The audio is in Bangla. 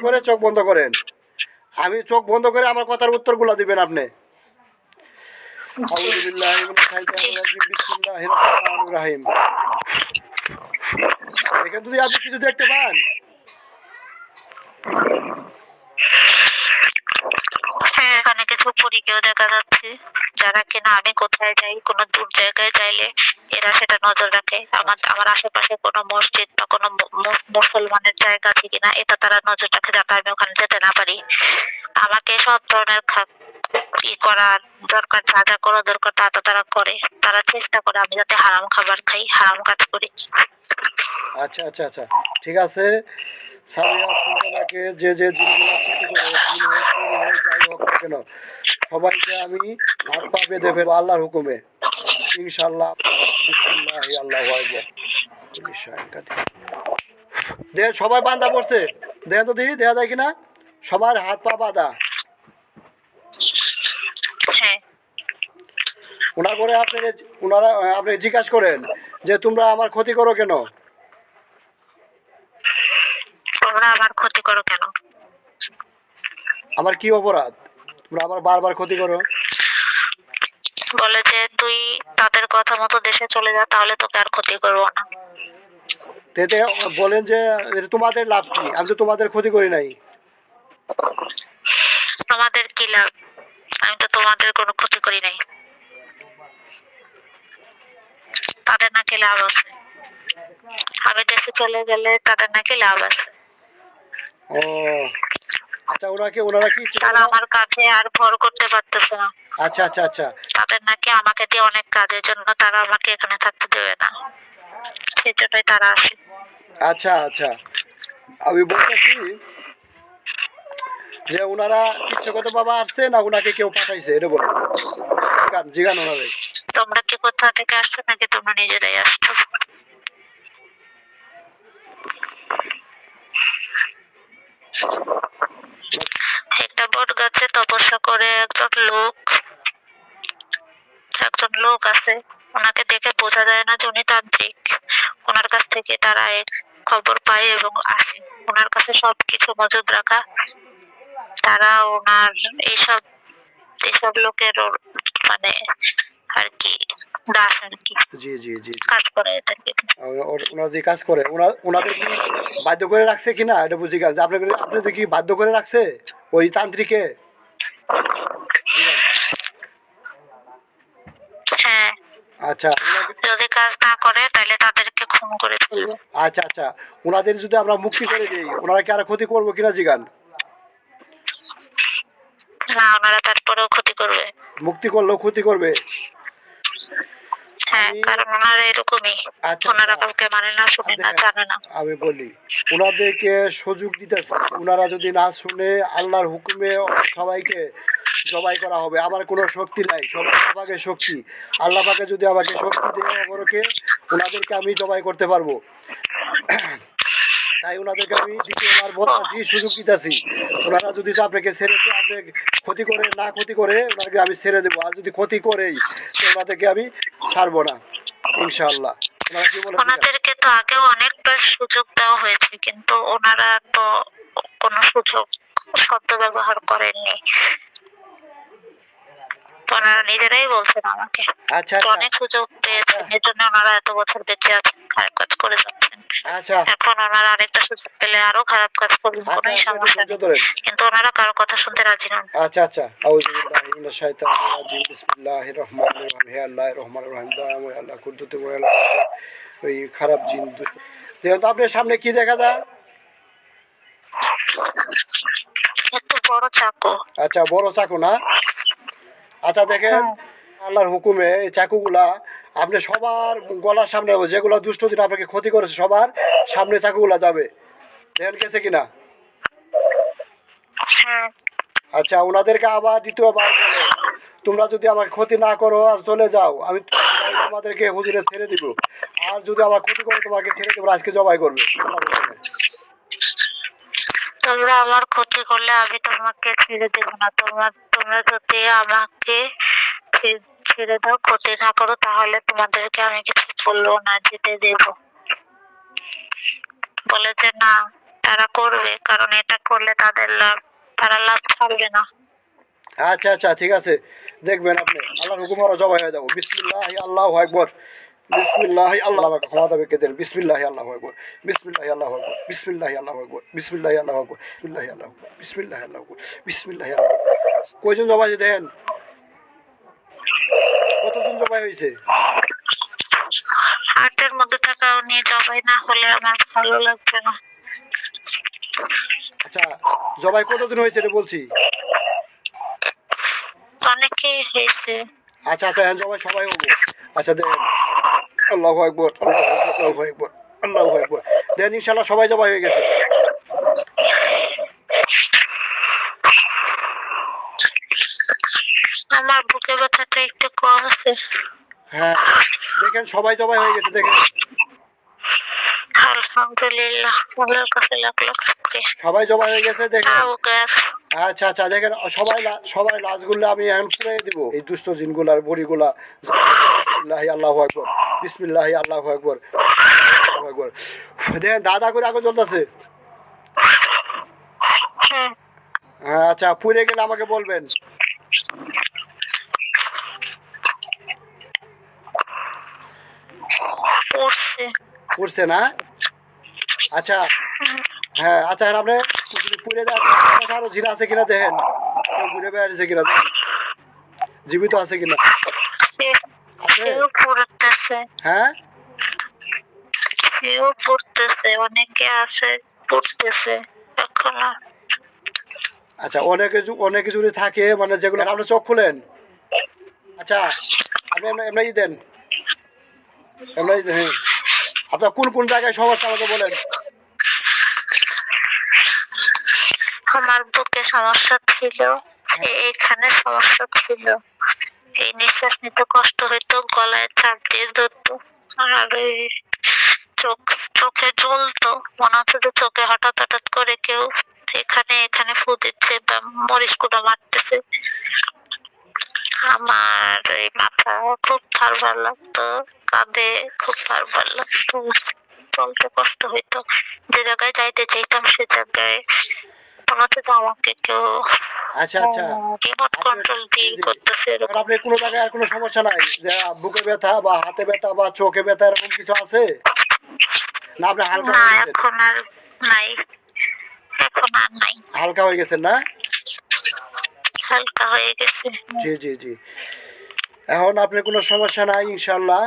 করে চোখ বন্ধ করেন। আমি চোখ বন্ধ করে আমার কথার উত্তরগুলো দিবেন আপনি। আউযু বিল্লাহি মিনাশ শাইতানির রাজিম, বিসমিল্লাহির রহমানির রহিম। এখানে যদি আপনি কিছু দেখতে পান, হ্যাঁ, এখানে কিছু পরীকেও দেখা যাচ্ছে, যারা কিনা আমি কোথায় যাই, কোনো দূর জায়গায় যাইলে এরা সেটা নজর রাখে। আমার আশেপাশে কোনো মসজিদ বা কোনো মুসলমানের জায়গা আছে কিনা এটা তারা নজর রাখে, যাতে আমি ওখানে যেতে না পারি। আমাকে সব ধরনের ই করার দরকার, যা যা করা দরকার তা তো তারা করে। তারা চেষ্টা করে আমি যাতে হারাম খাবার খাই, হারাম কাজ করি। আচ্ছা আচ্ছা আচ্ছা, ঠিক আছে সামিয়া সুলতানাকে যে যে জিনগুলো ক্ষতি করে, জিন হোক পরি হোক যাই হোক না কেন, সবাইকে আমি হাত পা বেঁধে ফেলবো আল্লাহর হুকুমে ইনশাআল্লাহ। বিসমিল্লাহি আল্লাহু আকবার। দেখেন সবাই বান্ধা পড়ছে, দেখেন তো দেখি দেখা যায় কিনা, সবার হাত পা বাঁধা। হ্যাঁ, ওনার করে আপনি জিজ্ঞাসা করেন যে তোমরা আমার ক্ষতি করো কেন? তোমরা আমার ক্ষতি করো কেন? আমার কি অপরাধ তোমরা আমার বারবার ক্ষতি করো? বলে যে তুই তাদের কথা মতো দেশে চলে যা, তাহলে তোকে আর ক্ষতি করবো না। তেতে বলেন যে তোমাদের লাভ কি, আমি তো তোমাদের ক্ষতি করি নাই। তোমাদের কি লাভ? আমি তো তোমাদের কোনো ক্ষতি করি নাই। তাদের নাকি লাভ আছে, আমি দেশে চলে গেলে তাদের নাকি লাভ আছে। ও আচ্ছা, ওনারা কি তারা আমার কাছে আর ভর করতে পারতেছে না। আচ্ছা আচ্ছা আচ্ছা, তাদের নাকি আমাকে দিয়ে অনেক কাজের জন্য তারা আমাকে এখানে থাকতে দেবে না, সেই জন্যই তারা আসে। আচ্ছা আচ্ছা, আমি বলতেছি যে ওনারা ইচ্ছাগত বাবা আসছে না ওনাকে কেউ পাঠাইছে, এটা বলুন। জিগান ওনারে। তোমরা কি কোথা থেকে আসছো নাকি তোমরা নিজেরাই আসছো? একটা বট গাছে তপস্যা করে একজন লোক আছে, ওনাকে দেখে বোঝা যায় না যে উনি তান্ত্রিক। ওনার কাছ থেকে তারা এক খবর পায় এবং আসে। ওনার কাছে সবকিছু মজুদ রাখা। তারা ওনার এইসব এইসব লোকের মানে আর কি দাস আর কি, জি জি জি, কাজ করে এটাকে। ওনারা যে কাজ করে ওনাদের কি বাধ্য করে রাখছে কিনা এটা বুঝি গেল। আপনাদের কি বাধ্য করে রাখছে ওই তান্ত্রিকে? হ্যাঁ, আচ্ছা, যদি কাজ না করে তাহলে তাদেরকে খুন করে ফেলবে। আচ্ছা আচ্ছা, ওনাদের যদি আমরা মুক্তি করে দিই ওনারা কি আর ক্ষতি করবো কিনা জিগান? না, ওনারা তারপরেও ক্ষতি করবে। মুক্তি করলেও ক্ষতি করবে? হ্যাঁ, কারণ ওনারা এরকমই। আচ্ছা, ওনারা কাউকে মানে না, শুনে না, জানে না। আমি বলি ওনাদেরকে সুযোগ দিতেছে, ওনারা যদি না শুনে আল্লাহর হুকুমে সবাইকে জবাই করা হবে। আমার কোনো শক্তি নাই, সব আল্লাহ পাকের শক্তি। আল্লাহ পাকে যদি আমাকে শক্তি দেয় ওনাদেরকে আমি জবাই করতে পারবো। তাই ওনাদেরকে আমি দ্বিতীয়বার বলতেছি, সুযোগ দিতেছি। ওনারা যদি আপনাকে আপনি ক্ষতি করে না ক্ষতি করে ওনাকে আমি ছেড়ে দেবো, আর যদি ক্ষতি করেই তো ওনাদেরকে আমি ছাড়বো না ইনশাআল্লাহ। ওনারা কি বলে? ওনাদেরকে তো আগেও অনেকবার সুযোগ দেওয়া হয়েছে, কিন্তু ওনারা তো কোনো সুযোগ সদ্ব্যবহার করেননি। ওনারা নিজেরাই বলছেন আমাকে আচ্ছা অনেক সুযোগ পেয়েছেন, এর জন্য ওনারা এত বছর বেঁচে আছেন, খারাপ কাজ করে যাচ্ছেন। আচ্ছা, এখন ওনারা আরেকটা সুযোগ পেলে আরো খারাপ কাজ করবেন, কোনো সমস্যা নেই, কিন্তু ওনারা কারো কথা শুনতে রাজি নন। আচ্ছা আচ্ছা, আউযু বিল্লাহি মিনাশ শাইতানির রাজিম, বিসমিল্লাহির রহমানির রহিম। হে আল্লাহর রহমানির রহিম, দয়াময় আল্লাহ, কুদরতি আল্লাহ, ওই খারাপ জিন দুষ্ট। দেখুন তো আপনার সামনে কি দেখা যায়? একটু বড় চাকু। আচ্ছা, বড় চাকু না? আচ্ছা দেখেন, আল্লাহর হুকুমে এই চাকুগুলা আপনি সবার গলার সামনে, যেগুলো দুষ্ট দিন আপনাকে ক্ষতি করেছে সবার সামনে চাকুগুলা যাবে। দেখেন গেছে কিনা? আচ্ছা, ওনাদেরকে আবার দ্বিতীয়বার বলে তোমরা যদি আমার ক্ষতি না করো আর চলে যাও, আমি তোমাদেরকে হুজুরে ছেড়ে দিব। আর যদি আমার ক্ষতি করো তোমাকে ছেড়ে দেবো, আজকে জবাই করবে। তোমরা আমার ক্ষতি করলে আমি তোমাকে ছেড়ে দেব না। তোমরা যদি আমাকে ছেড়ে দাও, ক্ষতি না করো, তাহলে তোমাদেরকে আমি কিছু বলবো না, যেতে দেব। বলে যে না, তারা করবে, কারণ এটা করলে তাদের লাভ, তারা লাভ ছাড়বে না। আচ্ছা আচ্ছা ঠিক আছে, দেখবেন আপনি আল্লাহর হুকুম আর জবাই হয়ে যাবো। বিসমিল্লাহি আল্লাহু আকবার, বিসমিল্লাহি আল্লাহ আমাকে ক্ষমা দেবে কে দেন। বিসমিল্লাহি আল্লাহু আকবার, বিসমিল্লাহি আল্লাহু আকবার, বিসমিল্লাহি আল্লাহু আকবার, বিসমিল্লাহি আল্লাহু আকবার, বিসমিল্লাহি আল্লাহু আকবার, বিসমিল্লাহি আল্লাহু আকবার, বিসমিল্লাহি আল্লাহু আকবার। কয়জন জবাই দেন? কতজন জবাই হয়েছে? 8-এর মধ্যে টাকাও নিয়ে জবাই না হলে আমার ভালো লাগবে না। আচ্ছা, জবাই কতদিন হয়েছে এটা বলছি। অনেকেই হয়েছে। আচ্ছা আচ্ছা, হ্যাঁ জবাই সবাই হবো। আচ্ছা দেন, আল্লাহু আকবার, আল্লাহু আকবার, আল্লাহু আকবার। দেন ইনশাআল্লাহ সবাই জবাই হয়ে গেছে। আমার বুকে ব্যথাটা একটু কম আছে। হ্যাঁ দেখেন সবাই জবাই হয়ে গেছে, দেখেন আলহামদুলিল্লাহ, আল্লাহর কাছে লাখ লাখ শুকরিয়া। সবাই জবাই হয়ে গেছে দেখেন। ওকে আচ্ছা আচ্ছা দেখেন সবাই লাশগুলো আমি এখন পুড়ে দিব, এই দুষ্ট জিনগুলার বড়িগুলা। বিসমিল্লাহি আল্লাহু আকবার, বিসমিল্লাহি আল্লাহু আকবার, আল্লাহু আকবার। দেখেন দাদা করে আগুন জ্বলতেছে। হ্যাঁ আচ্ছা, পুড়ে গেলে আমাকে বলবেন। পুড়ছে না? আচ্ছা হ্যাঁ আচ্ছা, এখন আপনি যদি পুড়ে যায় আরো জিন আছে কিনা দেখেন, কেউ ঘুরে বেড়াচ্ছে কিনা দেখেন, জীবিত আছে কিনা। আছে? পড়তেছে, হ্যাঁ কেউ পড়তেছে, অনেকে আছে পড়তেছে এখনো। আচ্ছা, অনেকে যদি থাকে মানে যেগুলো আপনি চোখ খুলেন। আচ্ছা আপনি এমনি দেন, এমনি হ্যাঁ। আপনার কোন কোন জায়গায় সমস্যা আমাকে বলেন। আমার বুকে সমস্যা ছিল, এখানে সমস্যা ছিল, এই নিঃশ্বাস নিতে কষ্ট হইতো, গলায় চাপ দিয়ে ধরতো, আর এই চোখে জ্বলতো, মনে হচ্ছে যে চোখে হঠাৎ হঠাৎ করে কেউ এখানে এখানে ফু দিচ্ছে বা মরিচ গুঁড়ো মারতেছে। আমার এই মাথা খুব ভার লাগতো, কাঁধে খুব ভার লাগতো, চলতে কষ্ট হইতো, যে জায়গায় যাইতে চাইতাম সে জায়গায় মনে হচ্ছে যে আমাকে কেউ আচ্ছা আচ্ছা, রিমোট কন্ট্রোল দিয়ে করতেছে এরকম। আপনার কোনো জায়গায় আর কোনো সমস্যা নাই যে বুকে ব্যথা বা হাতে ব্যথা বা চোখে ব্যথা এরকম কিছু আছে না? আপনি হালকা না, হয়ে গেছেন? এখন আর নাই, এখন আর নাই, হালকা হয়ে গেছেন না? হালকা হয়ে গেছে। জি জি জি, এখন আপনার কোনো সমস্যা নাই ইনশাল্লাহ।